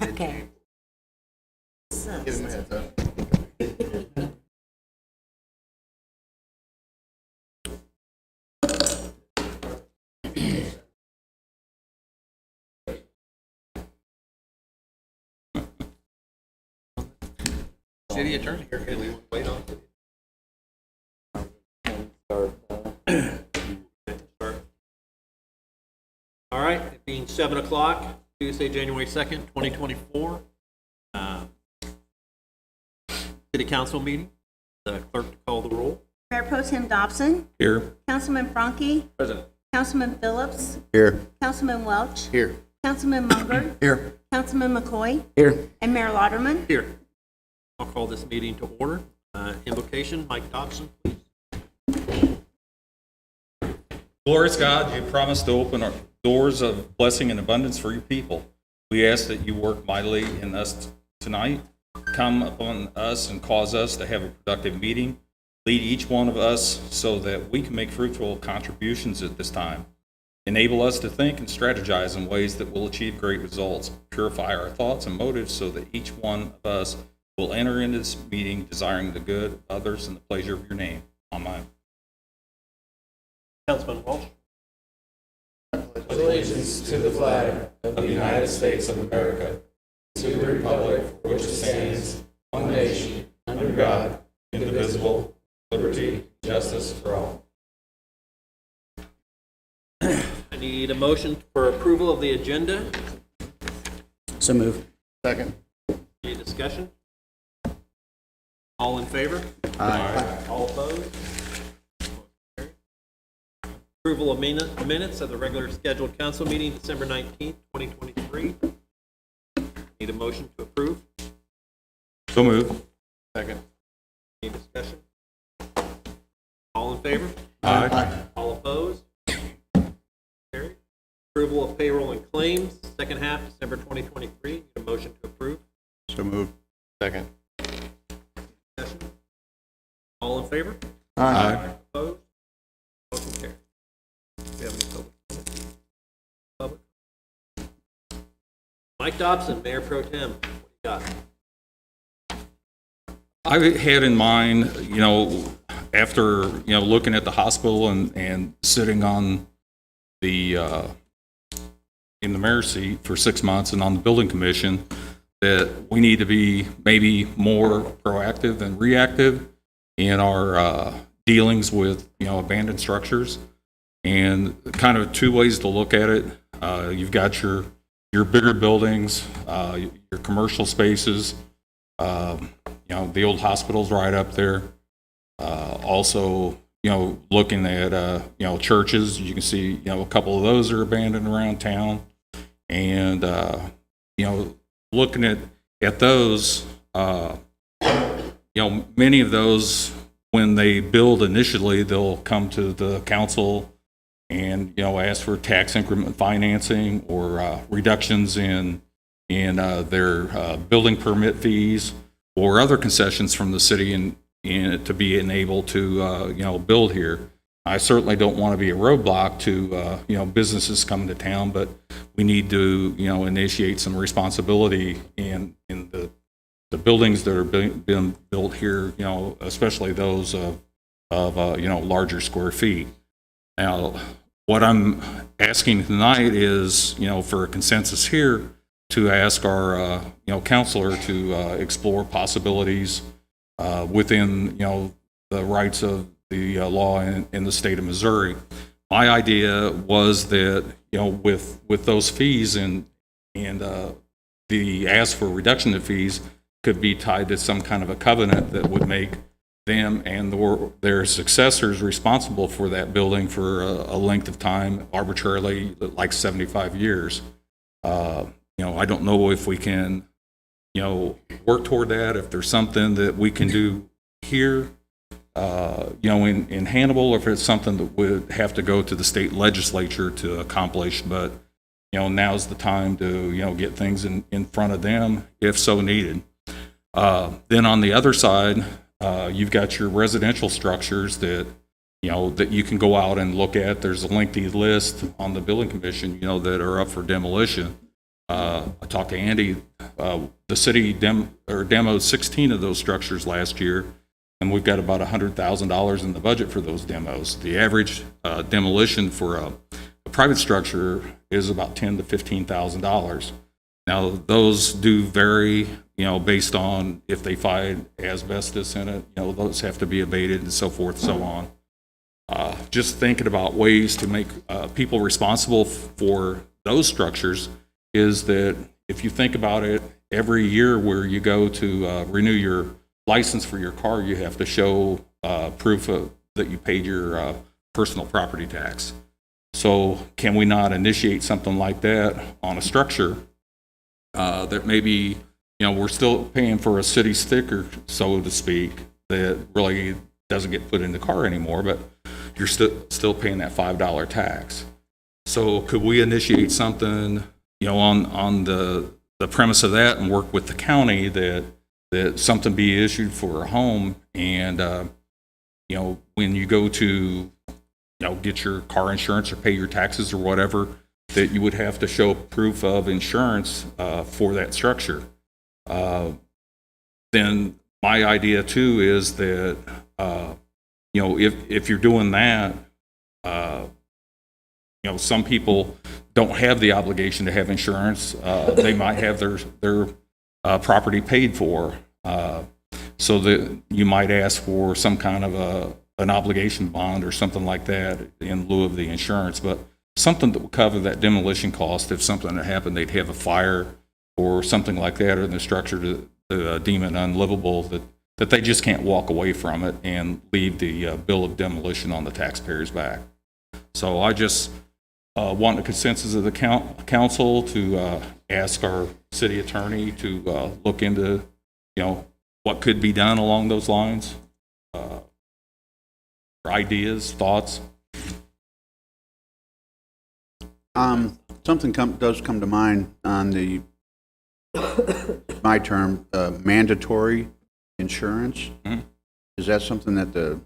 Okay. Give him a heads up. City attorney here, can we wait on? All right, it being 7 o'clock, Tuesday, January 2nd, 2024. City council meeting. The clerk to call the roll. Mayor Pro Tem Dobson. Here. Councilman Franke. Present. Councilman Phillips. Here. Councilman Welch. Here. Councilman Munger. Here. Councilman McCoy. Here. And Mayor Lauderman. Here. I'll call this meeting to order. Invocation, Mike Dobson, please. Glorious God, you promised to open our doors of blessing and abundance for your people. We ask that you work mightily in us tonight. Come upon us and cause us to have a productive meeting. Lead each one of us so that we can make fruitful contributions at this time. Enable us to think and strategize in ways that will achieve great results. Purify our thoughts and motives so that each one of us will enter into this meeting desiring the good of others and the pleasure of your name. Amen. Councilman Welch. Allegiance to the flag of the United States of America, to the republic for which it stands, one nation, under God, indivisible, liberty, justice for all. I need a motion for approval of the agenda. So move. Second. Any discussion? All in favor? Aye. All opposed? Approval of minutes of the regular scheduled council meeting, December 19th, 2023. Need a motion to approve. So move. Second. Any discussion? All in favor? Aye. All opposed? Carried. Approval of payroll and claims, second half, December 2023. Need a motion to approve. So move. Second. Discussion? All in favor? Aye. Opposed? Motion carried. Do we have any public? Mike Dobson, Mayor Pro Tem. What do you got? I had in mind, after, looking at the hospital and sitting on the, in the mayor's seat for 6 months and on the building commission, that we need to be maybe more proactive and reactive in our dealings with, abandoned structures. And kind of two ways to look at it. You've got your bigger buildings, your commercial spaces, the old hospital's right up there. Also, looking at, churches, you can see, a couple of those are abandoned around town. And, looking at those, many of those, when they build initially, they'll come to the council and, ask for tax increment financing or reductions in their building permit fees or other concessions from the city and to be enabled to, build here. I certainly don't want to be a roadblock to, businesses coming to town, but we need to, initiate some responsibility in the buildings that are being built here, especially those of larger square feet. Now, what I'm asking tonight is, for a consensus here to ask our, counselor to explore possibilities within, the rights of the law in the state of Missouri. My idea was that, with those fees and the ask for reduction of fees could be tied to some kind of a covenant that would make them and their successors responsible for that building for a length of time, arbitrarily, like 75 years. I don't know if we can, work toward that, if there's something that we can do here, in Hannibal, or if it's something that would have to go to the state legislature to accomplish. But, now's the time to, get things in front of them if so needed. Then on the other side, you've got your residential structures that you can go out and look at. There's a lengthy list on the building commission, that are up for demolition. I talked to Andy the city demoed 16 of those structures last year, and we've got about $100,000 in the budget for those demos. The average demolition for a private structure is about $10,000 to $15,000. Now, those do vary, based on if they find asbestos in it, those have to be abated and so forth, so on. Just thinking about ways to make people responsible for those structures is that if you think about it, every year where you go to renew your license for your car, you have to show proof that you paid your personal property tax. So can we not initiate something like that on a structure that maybe, we're still paying for a city sticker, so to speak, that really doesn't get put in the car anymore, but you're still paying that $5 tax. So could we initiate something, on the premise of that and work with the county that something be issued for a home and, when you go to, get your car insurance or pay your taxes or whatever, that you would have to show proof of insurance for that structure. Then my idea too is that, if you're doing that, some people don't have the obligation to have insurance. They might have their property paid for, so that you might ask for some kind of an obligation bond or something like that in lieu of the insurance, but something that would cover that demolition cost if something had happened, they'd have a fire or something like that in the structure to deem it unlivable, that they just can't walk away from it and leave the bill of demolition on the taxpayer's back. So I just want a consensus of the council to ask our city attorney to look into, what could be done along those lines. Ideas, thoughts? Something does come to mind on my term, mandatory insurance. Mm-hmm. Is that something that the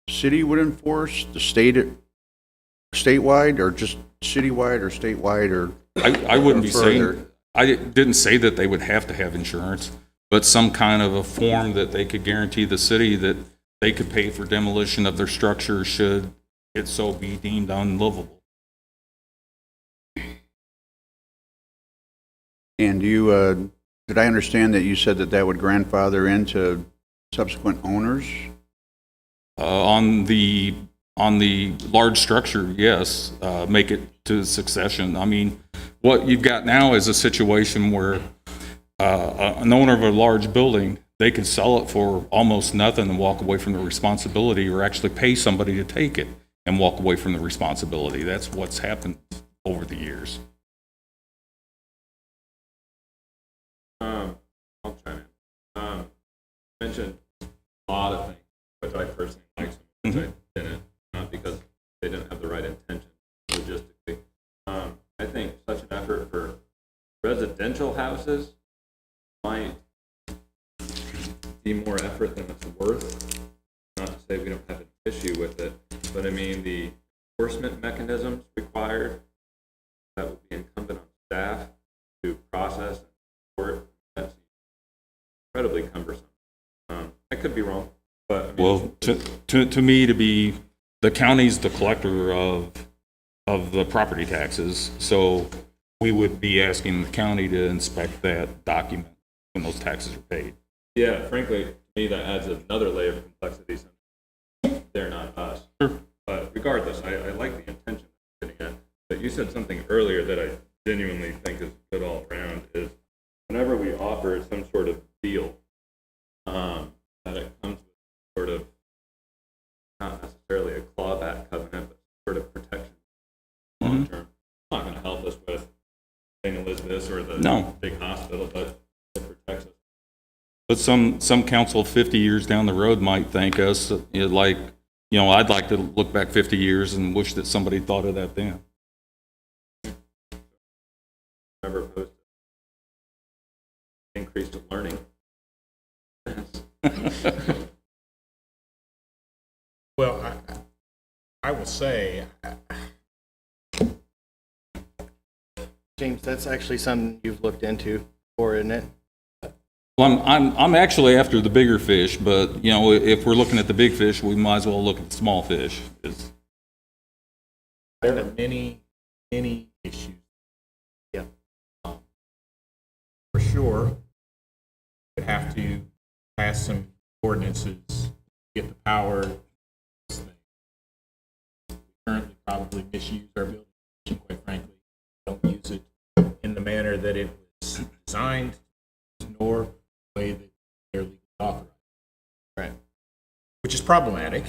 city would enforce, the statewide, or just citywide or statewide, or I wouldn't be further? saying, I didn't say that they would have to have insurance, but some kind of a form that they could guarantee the city that they could pay for demolition of their structure should it so be deemed unlivable. And you, did I understand that you said that would grandfather into subsequent owners? On the large structure, yes, make it to succession. I mean, what you've got now is a situation where an owner of a large building, they can sell it for almost nothing and walk away from the responsibility, or actually pay somebody to take it and walk away from the responsibility. That's what's happened over the years. I'll chime in. Mentioned a lot of things, which I personally like, some which I didn't, not because they didn't have the right intention logistically. I think such an effort for residential houses might be more effort than it's worth. Not to say we don't have an issue with it, but I mean the enforcement mechanisms required, that would be incumbent on staff to process and support. That's incredibly cumbersome. I could be wrong, but I mean, Well, to me, to be the county's the collector of the property taxes, so we would be asking the county to inspect that document when those taxes are paid. yeah, frankly, to me that adds another layer of complexity. They're not us. Sure. But regardless, I like the intention of getting at. But you said something earlier that I genuinely think is good all around, is whenever we offer some sort of deal, that it comes with sort of, not necessarily a clawback covenant, but sort of protection long term. It's not going to help us with St. Elizabeth or the No. big hospital, but it protects us. But some council 50 years down the road might thank us, like, I'd like to look back 50 years and wish that somebody thought of that then. Never opposed to increased learning. Well, I will say, James, that's actually something you've looked into. Or isn't it? Well, I'm actually after the bigger fish, but, you know, if we're looking at the big fish, we might as well look at the small fish. There are many issues. Yeah. For sure, would have to pass some ordinances, get the power. We currently probably misuse our building, quite frankly. Don't use it in the manner that it was designed, nor the way that they're legally authorized. Right. Which is problematic.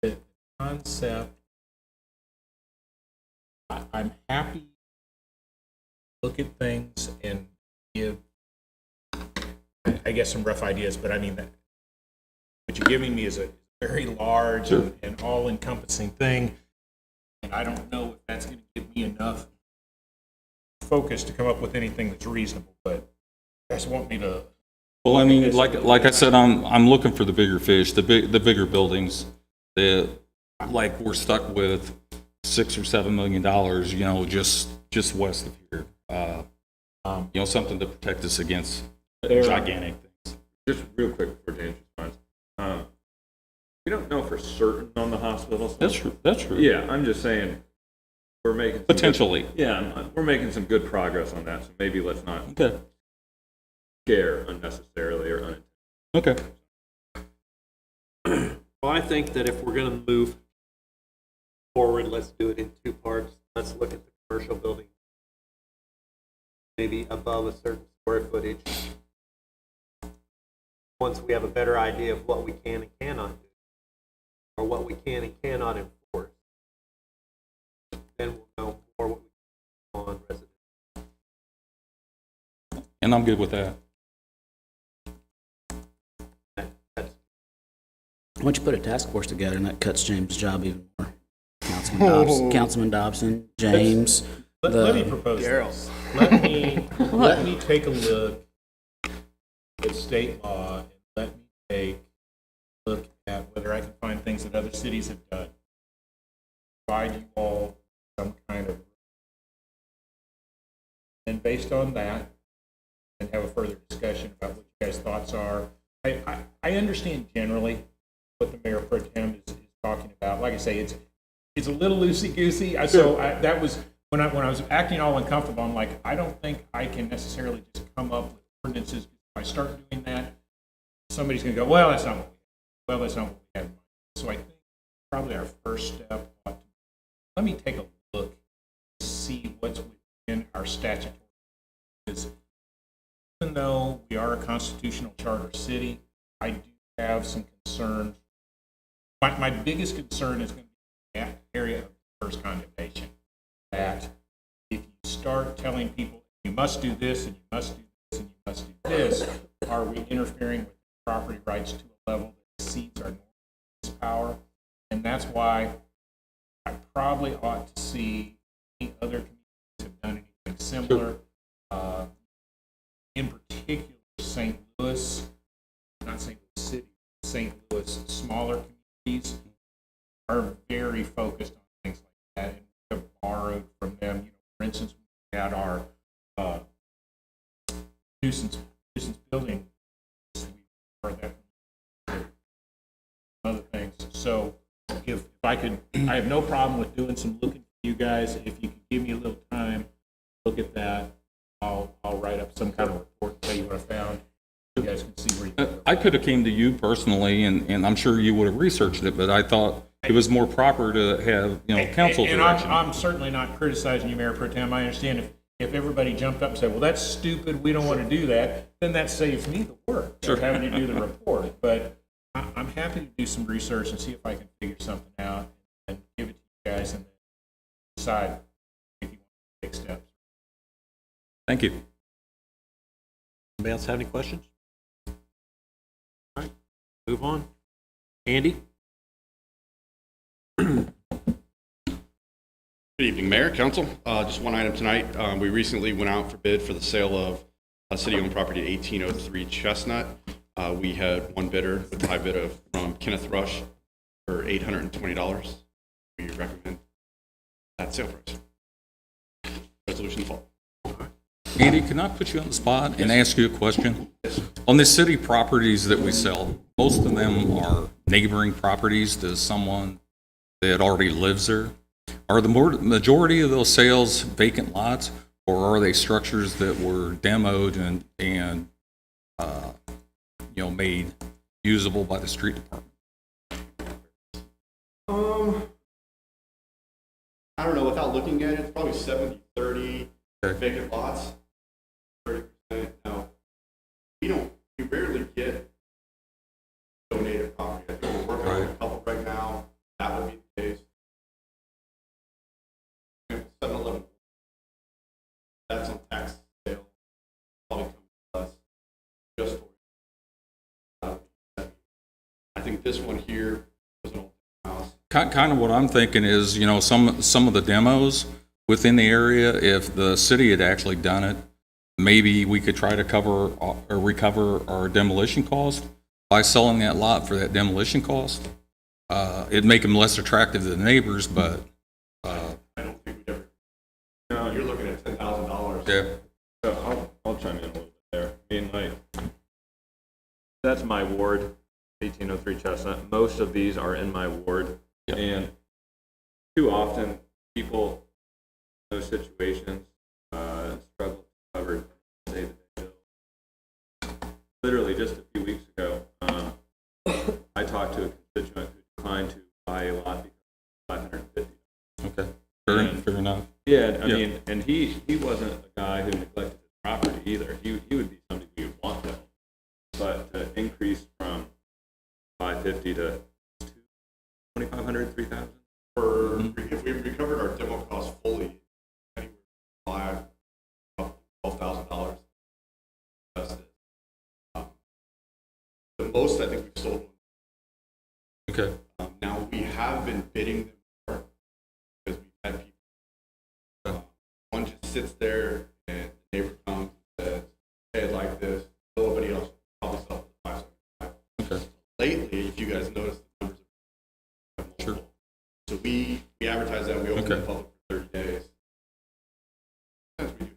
The concept, I'm happy to look at things and give, I guess, some rough ideas, but I mean, that what you're giving me is a very large and all-encompassing thing, and I don't know if that's going to give me enough focus to come up with anything that's reasonable, but you guys want me to... Well, I mean, like I said, I'm looking for the bigger fish, the bigger buildings. Like we're stuck with $6 or $7 million, you know, just west of here. You know, something to protect us against gigantic things. Just real quick before James responds. We don't know for certain on the hospital. That's true. That's true. Yeah, I'm just saying we're making some Potentially. we're making some good progress on that. So maybe let's not Okay. scare unnecessarily or unintentionally. Okay. Well, I think that if we're going to move forward, let's do it in two parts. Let's look at the commercial building, maybe above a certain square footage. Once we have a better idea of what we can and cannot do, or what we can and cannot enforce, then we'll know more what we can do on residential. And I'm good with that. That's Why don't you put a task force together, and that cuts James' job even more. Councilman Dobson, James. Let me propose this. Let me take a look at state law, and let me take a look at whether I can find things that other cities have done. Provide you all some kind of, and based on that, and have a further discussion about what you guys' thoughts are. I understand generally what the mayor pro tem is talking about. Like I say, it's a little loosey-goosey. That was when I was acting all uncomfortable. I'm like, I don't think I can necessarily just come up with ordinances. If I start doing that, somebody's going to go, well, that's not what we have. Well, that's not what we have in mind. So I think probably our first step ought to be, let me take a look to see what's within our statutory. Because even though we are a constitutional charter city, I do have some concerns. My biggest concern is going to be that area of first condemnation. That if you start telling people you must do this and you must do this and you must do this, are we interfering with property rights to a level that exceeds our normal power? And that's why I probably ought to see any other communities have done anything similar. In particular, St. Louis, not St. Louis City, St. Louis, smaller communities are very focused on things like that, and we have borrowed from them. You know, for instance, we had our nuisance building. We borrowed that from other things. So if I could, I have no problem with doing some looking for you guys. If you could give me a little time, look at that. I'll write up some kind of report and tell you what I found. You guys can see where you I could have came to you personally, and I'm sure you would have researched it, but I thought it was more proper to have, you know, council and direction. I'm certainly not criticizing you, Mayor Pro Tem. I understand if everybody jumped up and said, well, that's stupid, we don't want to do that, then that saves me the work of having to do the report. But I'm happy to do some research and see if I can figure something out and give it to you guys and then decide if you want to take steps. Thank you. Anybody else have any questions? All right, move on. Andy? Good evening, Mayor, Council. Just one item tonight. We recently went out for bid for the sale of a city-owned property at 1803 Chestnut. We had one bidder with a high bid from Kenneth Rush for $820. We recommend at sale price. Resolution to fall. Andy, can I put you on the spot and ask you a question? On the city properties that we sell, most of them are neighboring properties to someone that already lives there. Are the majority of those sales vacant lots, or are they structures that were demoed and made usable by the street department? I don't know, without looking at it, it's probably 70-30 Okay. vacant lots. 30%. Now, we rarely get donated property. I think we're working on a couple right now. That would be the case. 7-Eleven. That's on tax sale. Probably comes to us just for. I think this one here was an old house. Kind of what I'm thinking is, some of the demos within the area, if the city had actually done it, maybe we could try to cover or recover our demolition cost by selling that lot for that demolition cost. It'd make them less attractive to the neighbors, but I don't think we'd ever. No, you're looking at $10,000. yeah. So I'll chime in a little bit there. I mean, that's my ward, 1803 Chestnut. Most of these are in my ward. Yep. And too often, people in those situations struggle to cover day-to-day bills. Literally, just a few weeks ago, I talked to a constituent who declined to buy a lot because of $550. Okay. Fair enough. Yeah, I mean, and he wasn't a guy who neglected his property either. He would be somebody we would want to own. But to increase from 550 to 2,500, 3,000. If we recovered our demo cost fully, anywhere from $12,000. That's it. The most I think we've sold. Okay. Now we have been bidding them more because we've had people. One just sits there and the neighbor comes and says, "Hey, I'd like this." Nobody else will probably sell it for $575. Okay. Lately, if you guys notice, the numbers are Sure. So we advertise that, we open the Okay. public for 30 days. Sometimes we do.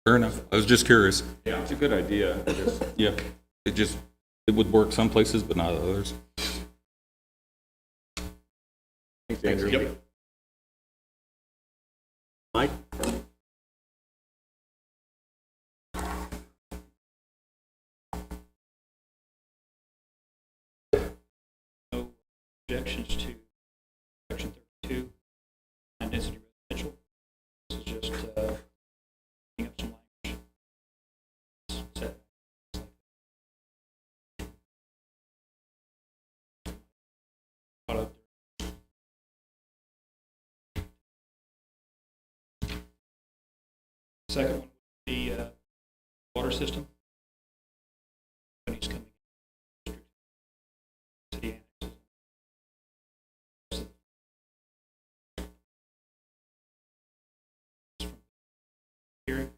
Fair enough. I was just curious. Yeah. It's a good idea. I just, Yeah. It would work some places, but not others. thanks, Andrew. Yep. Mike? No objections to section 32, high-density residential. This is just picking up some language. Set. Second one would be water system. Companies coming in, city annexes. Hearing.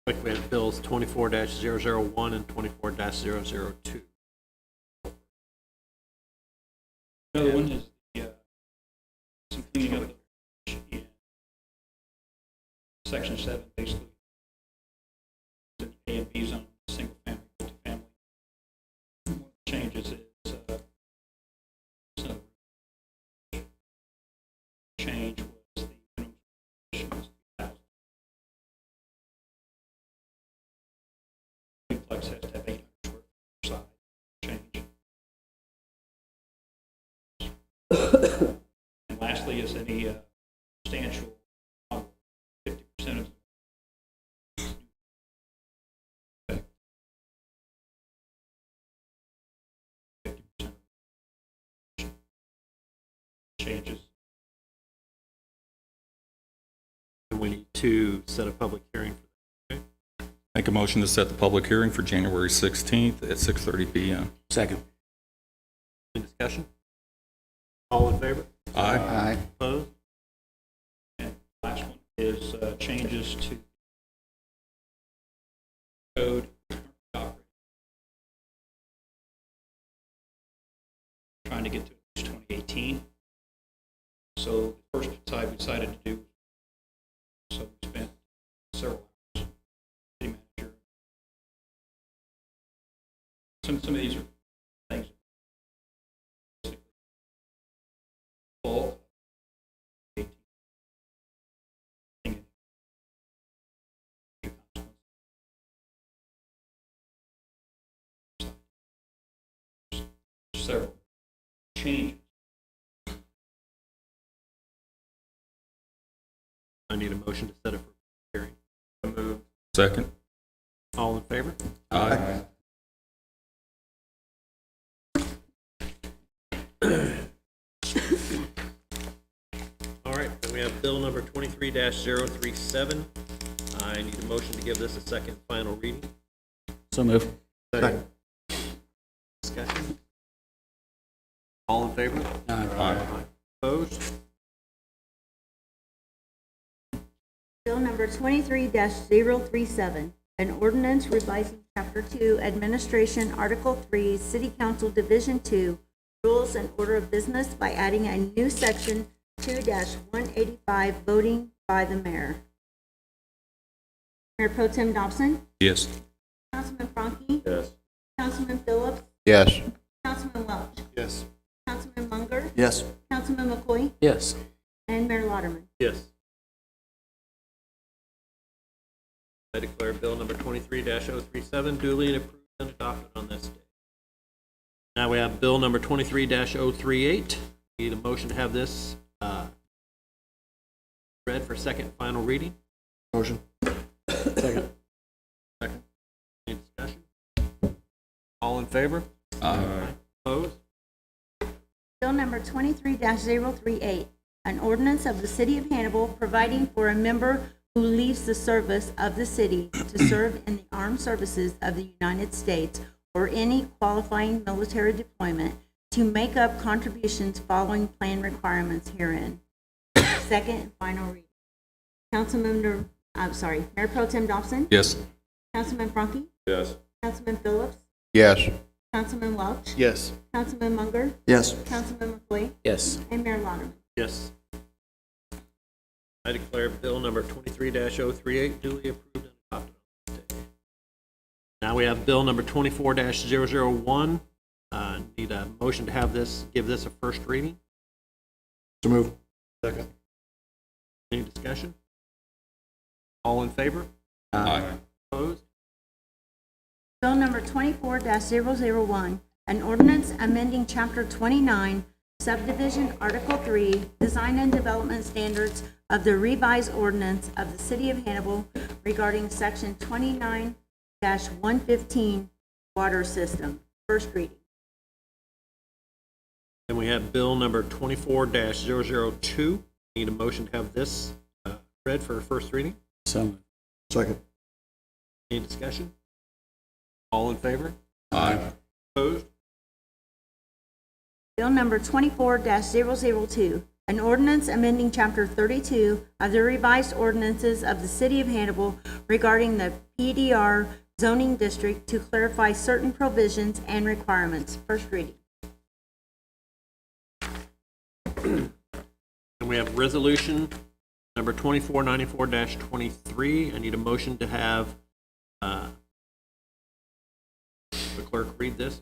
Like we have bills 24-001 and 24-002. Another one is some cleaning up in section 7, basically. The A and B zone, single family, multifamily. One of the changes is some change was the minimum condition was 3,000. Duplex has to have 800 square foot per side. Change. And lastly, is any substantial 50% of effect. 50% changes. And we need to set a public hearing for that. Make a motion to set the public hearing for January 16th at 6:30 p.m. Second. Any discussion? All in favor? Aye. Aye. Opposed? And last one is changes to code trying to get to 2018. So the first side we decided to do, so we spent several hours, city manager. Some of these are things that bulk. Several changes. I need a motion to set it for hearing. Move. Second. All in favor? Aye. All right, then we have bill number 23-037. I need a motion to give this a second final reading. So move. Second. Discussion? All in favor? Aye. Opposed? Bill number 23-037, an ordinance revising Chapter 2, Administration, Article 3, City Council Division 2, Rules and Order of Business by adding a new section 2-185, voting by the mayor. Mayor Pro Tem Dobson, Yes. Councilman Franke, Yes. Councilman Phillips, Yes. Councilman Welch, Yes. Councilman Munger, Yes. Councilman McCoy, Yes. and Mayor Lauderman. Yes. I declare bill number 23-037 duly approved and adopted on this day. Now we have bill number 23-038. Need a motion to have this read for second and final reading. Motion. Second. Second. Any discussion? All in favor? Aye. Opposed? Bill number 23-038, an ordinance of the City of Hannibal providing for a member who leaves the service of the city to serve in the armed services of the United States or any qualifying military deployment to make up contributions following plan requirements herein. Second and final reading. Mayor Pro Tem Dobson, Yes. Councilman Franke, Yes. Councilman Phillips, Yes. Councilman Welch, Yes. Councilman Munger, Yes. Councilman McCoy, Yes. and Mayor Lauderman. Yes. I declare bill number 23-038 duly approved and adopted on this day. Now we have bill number 24-001. Need a motion to have this, give this a first reading. So move. Second. Any discussion? All in favor? Aye. Opposed? Bill number 24-001, an ordinance amending Chapter 29, Subdivision Article 3, Design and Development Standards of the revised ordinance of the City of Hannibal regarding Section 29-115 Water System. First reading. Then we have bill number 24-002. Need a motion to have this read for first reading. So move. Second. Any discussion? All in favor? Aye. Opposed? Bill number 24-002, an ordinance amending Chapter 32 of the revised ordinances of the City of Hannibal regarding the PDR zoning district to clarify certain provisions and requirements. First reading. And we have resolution number 2494-23. I need a motion to have the clerk read this,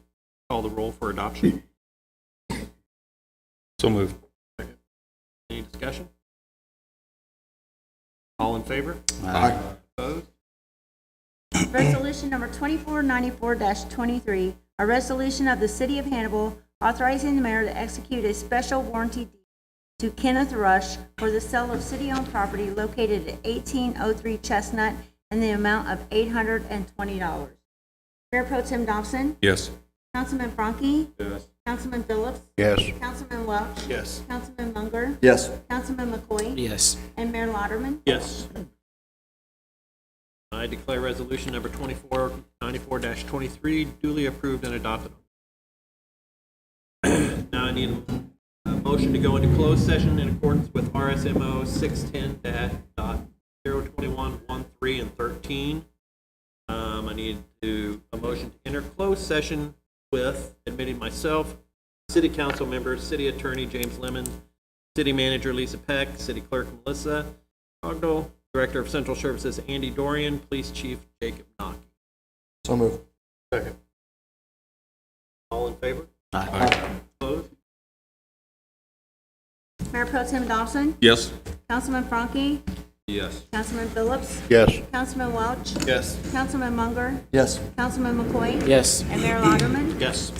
call the roll for adoption. So moved. Any discussion? All in favor? Aye. Opposed? Resolution number 2494-23, a resolution of the City of Hannibal authorizing the mayor to execute a special warranty deed to Kenneth Rush for the sale of city-owned property located at 1803 Chestnut in the amount of $820. Mayor Pro Tem Dobson, Yes. Councilman Franke, Yes. Councilman Phillips, Yes. Councilman Welch, Yes. Councilman Munger, Yes. Councilman McCoy, Yes. and Mayor Lauderman. Yes. I declare resolution number 2494-23 duly approved and adopted. Now I need a motion to go into closed session in accordance with RSMO 610.021.13 and 13. I need a motion to enter closed session with admitting myself, City council members, city attorney James Lemon, city manager Lisa Peck, city clerk Melissa Ogdell, director of central services Andy Dorian, police chief Jacob Knock. So moved. All in favor? Aye. Opposed? Mayor Pro Tem Dobson, Yes. Councilman Frankie, Yes. Councilman Phillips, Yes. Councilman Welch, Yes. Councilman Munger, Yes. Councilman McCoy, Yes. and Mayor Lagerman. Yes.